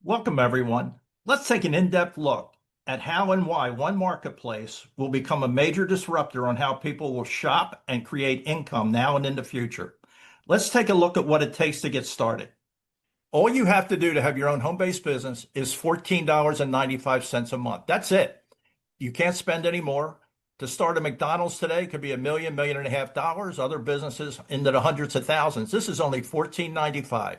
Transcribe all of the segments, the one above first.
Welcome, everyone. Let's take an in-depth look at how and why one marketplace will become a major disruptor on how people will shop and create income now and in the future. Let's take a look at what it takes to get started. All you have to do to have your own home-based business is $14.95 a month. That's it. You can't spend any more. To start a McDonald's today could be $1.5 million. Other businesses into the hundreds of thousands. This is only $14.95.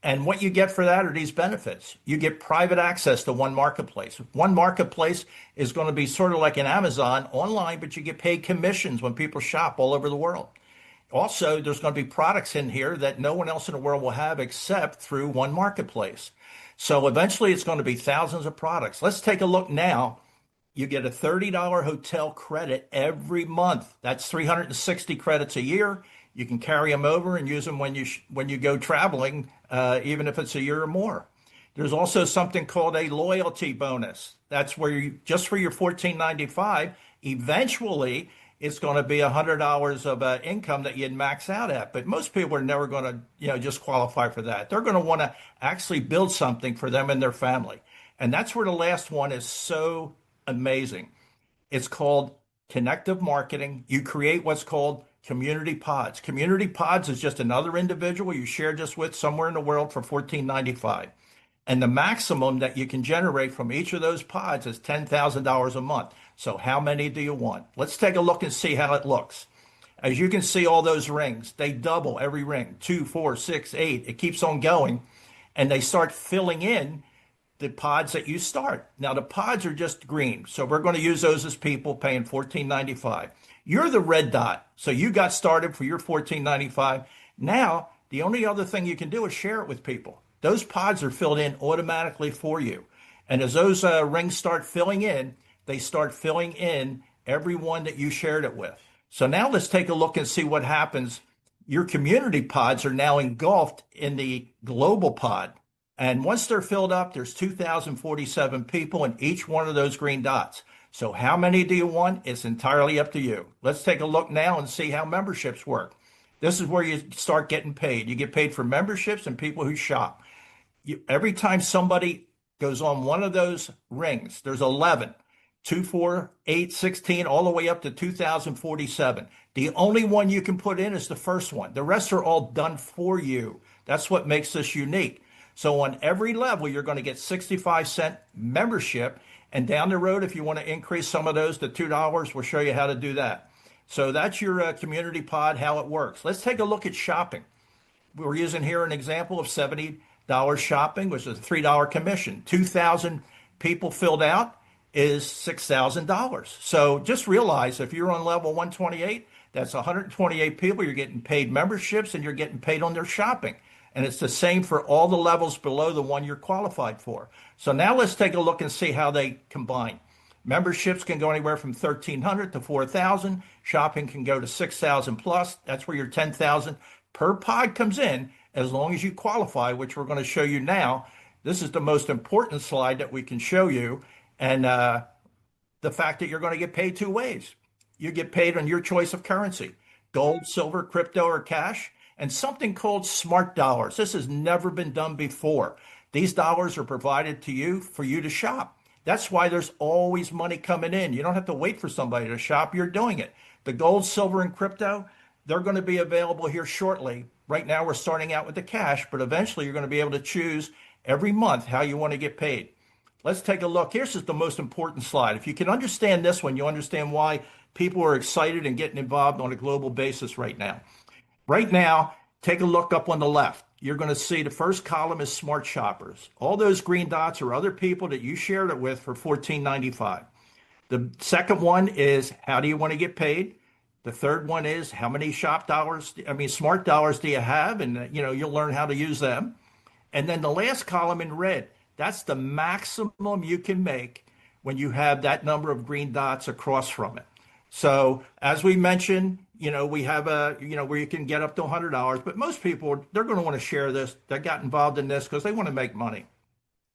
And what you get for that are these benefits. You get private access to one marketplace. One marketplace is going to be sort of like an Amazon online, but you get paid commissions when people shop all over the world. Also, there's going to be products in here that no one else in the world will have except through one marketplace. So eventually it's going to be thousands of products. Let's take a look now. You get a $30 hotel credit every month. That's 360 credits a year. You can carry them over and use them when you go traveling, even if it's a year or more. There's also something called a loyalty bonus. That's where you just for your $14.95, eventually it's going to be $100 of income that you'd max out at. But most people are never going to, just qualify for that. They're going to want to actually build something for them and their family. And that's where the last one is so amazing. It's called connective marketing. You create what's called community pods. Community pods is just another individual you share this with somewhere in the world for $14.95. And the maximum that you can generate from each of those pods is $10,000 a month. So how many do you want? Let's take a look and see how it looks. As you can see, all those rings, they double every ring, 2, 4, 6, 8. It keeps on going. And they start filling in the pods that you start. Now, the pods are just green. So we're going to use those as people paying $14.95. You're the red dot. So you got started for your $14.95. Now, the only other thing you can do is share it with people. Those pods are filled in automatically for you. And as those rings start filling in, they start filling in everyone that you shared it with. So now let's take a look and see what happens. Your community pods are now engulfed in the global pod. And once they're filled up, there's 2,047 people in each one of those green dots. So how many do you want? It's entirely up to you. Let's take a look now and see how memberships work. This is where you start getting paid. You get paid for memberships and people who shop. Every time somebody goes on one of those rings, there's 11, 2, 4, 8, 16, all the way up to 2,047. The only one you can put in is the first one. The rest are all done for you. That's what makes this unique. So on every level, you're going to get 65-cent membership. And down the road, if you want to increase some of those to $2, we'll show you how to do that. So that's your community pod, how it works. Let's take a look at shopping. We're using here an example of $70 shopping, which is a $3 commission. 2,000 people filled out is $6,000. So just realize if you're on level 128, that's 128 people. You're getting paid memberships and you're getting paid on their shopping. And it's the same for all the levels below the one you're qualified for. So now let's take a look and see how they combine. Memberships can go anywhere from 1,300 to 4,000. Shopping can go to 6,000 plus. That's where your 10,000 per pod comes in, as long as you qualify, which we're going to show you now. This is the most important slide that we can show you. And the fact that you're going to get paid two ways. You get paid on your choice of currency, gold, silver, crypto, or cash. And something called smart dollars. This has never been done before. These dollars are provided to you for you to shop. That's why there's always money coming in. You don't have to wait for somebody to shop. You're doing it. The gold, silver, and crypto, they're going to be available here shortly. Right now, we're starting out with the cash, but eventually you're going to be able to choose every month how you want to get paid. Let's take a look. Here's just the most important slide. If you can understand this one, you understand why people are excited and getting involved on a global basis right now. Right now, take a look up on the left. You're going to see the first column is smart shoppers. All those green dots are other people that you shared it with for $14.95. The second one is how do you want to get paid? The third one is how many smart dollars do you have? And you'll learn how to use them. And then the last column in red, that's the maximum you can make when you have that number of green dots across from it. So as we mentioned, we have where you can get up to $100, but most people, they're going to want to share this. They got involved in this because they want to make money.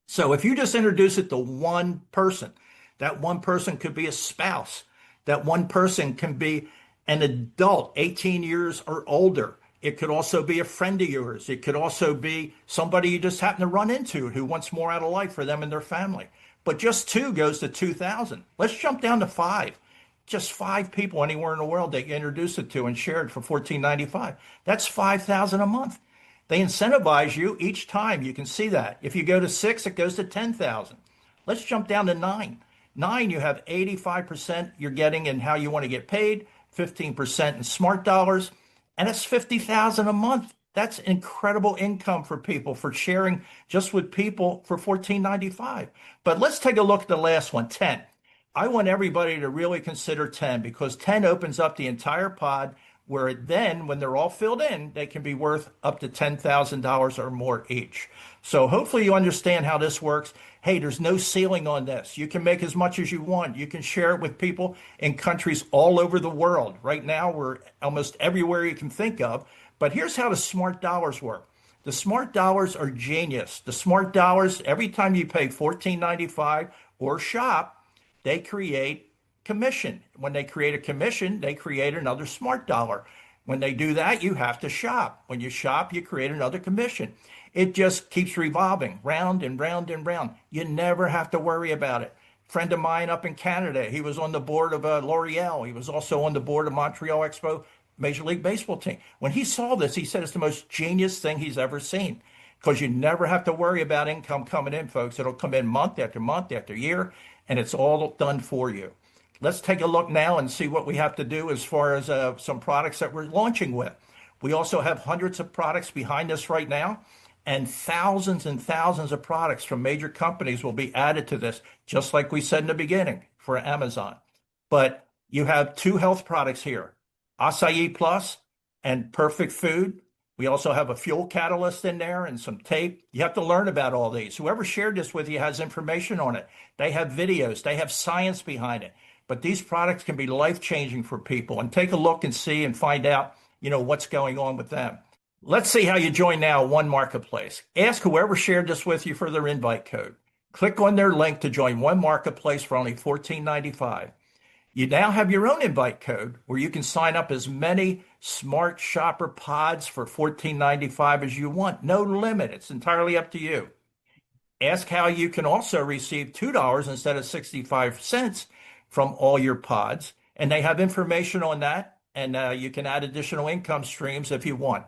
So if you just introduce it to one person, that one person could be a spouse. That one person can be an adult, 18 years or older. It could also be a friend of yours. It could also be somebody you just happen to run into who wants more out of life for them and their family. But just two goes to 2,000. Let's jump down to five. Just five people anywhere in the world that you introduce it to and share it for $14.95. That's 5,000 a month. They incentivize you each time. You can see that. If you go to six, it goes to 10,000. Let's jump down to nine. Nine, you have 85% you're getting in how you want to get paid, 15% in smart dollars, and it's 50,000 a month. That's incredible income for people for sharing just with people for $14.95. But let's take a look at the last one, 10. I want everybody to really consider 10 because 10 opens up the entire pod where then, when they're all filled in, they can be worth up to $10,000 or more each. So hopefully you understand how this works. Hey, there's no ceiling on this. You can make as much as you want. You can share it with people in countries all over the world. Right now, we're almost everywhere you can think of. But here's how the smart dollars work. The smart dollars are genius. The smart dollars, every time you pay $14.95 or shop, they create commission. When they create a commission, they create another smart dollar. When they do that, you have to shop. When you shop, you create another commission. It just keeps revolving round and round and round. You never have to worry about it. Friend of mine up in Canada, he was on the board of L'Oreal. He was also on the board of Montreal Expo Major League Baseball team. When he saw this, he said it's the most genius thing he's ever seen because you never have to worry about income coming in, folks. It'll come in month after year, and it's all done for you. Let's take a look now and see what we have to do as far as some products that we're launching with. We also have hundreds of products behind us right now, and thousands of products from major companies will be added to this, just like we said in the beginning for Amazon. But you have two health products here, Acai Plus and Perfect Food. We also have a fuel catalyst in there and some tape. You have to learn about all these. Whoever shared this with you has information on it. They have videos. They have science behind it. But these products can be life-changing for people. And take a look and see and find out, what's going on with them. Let's see how you join now One Marketplace. Ask whoever shared this with you for their invite code. Click on their link to join One Marketplace for only $14.95. You now have your own invite code where you can sign up as many smart shopper pods for $14.95 as you want. No limit. It's entirely up to you. Ask how you can also receive $2 instead of 65 cents from all your pods. And they have information on that. And you can add additional income streams if you want.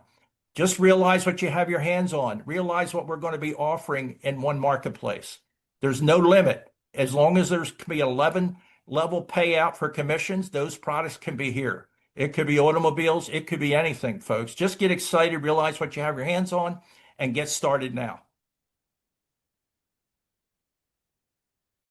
Just realize what you have your hands on. Realize what we're going to be offering in One Marketplace. There's no limit. As long as there's can be 11 level payout for commissions, those products can be here. It could be automobiles. It could be anything, folks. Just get excited, realize what you have your hands on, and get started now.